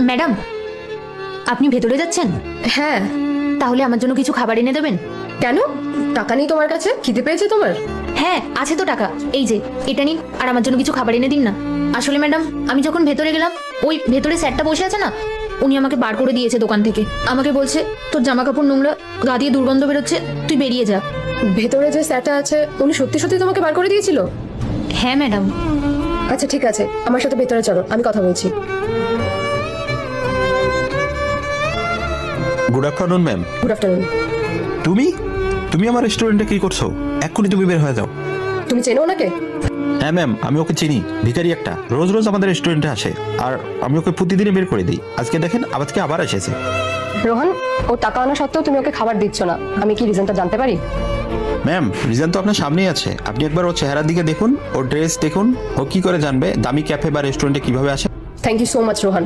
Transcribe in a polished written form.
Madam, আপনি ভেতরে যাচ্ছেন? হ্যাঁ। তাহলে আমার জন্য কিছু খাবার এনে দেবেন? কেন? টাকা নেই তোমার কাছে? খিদে পেয়েছে তোমার? হ্যাঁ, আছে তো টাকা, এই যে এটা নিন, আর আমার জন্য কিছু খাবার এনে দিন না। আসলে ম্যাডাম, আমি যখন ভেতরে গেলাম, ওই ভেতরে স্যারটা বসে আছে না, উনি আমাকে বার করে দিয়েছে দোকান থেকে। আমাকে বলছে, তোর জামা কাপড় নোংরা, গা দিয়ে দুর্গন্ধ বেরোচ্ছে, তুই বেরিয়ে যা। ভেতরে যে স্যারটা আছে উনি সত্যি সত্যি তোমাকে বার করে দিয়েছিল? হ্যাঁ ম্যাডাম। আচ্ছা ঠিক আছে, আমার সাথে ভেতরে চলো, আমি কথা বলছি। Good afternoon ma'am. Good afternoon. তুমি তুমি আমার রেস্টুরেন্টে কি করছো? এক্ষুনি তুমি বের হয়ে যাও। তুমি চেনো ওনাকে? হ্যাঁ ম্যাম, আমি ওকে চিনি। ভিখারি একটা, রোজ রোজ আমাদের রেস্টুরেন্টে আসে, আর আমি ওকে প্রতিদিনই বের করে দিই। আজকে দেখেন আজকে আবার এসেছে। রোহন, ও টাকা আনা সত্ত্বেও তুমি ওকে খাবার দিচ্ছ না, আমি কি রিজনটা জানতে পারি? ম্যাম, রিজন তো আপনার সামনেই আছে। আপনি একবার ওর চেহারার দিকে দেখুন, ওর ড্রেস দেখুন। ও কি করে জানবে দামি ক্যাফে বা রেস্টুরেন্টে কিভাবে আসে? Thank you so much Rohan.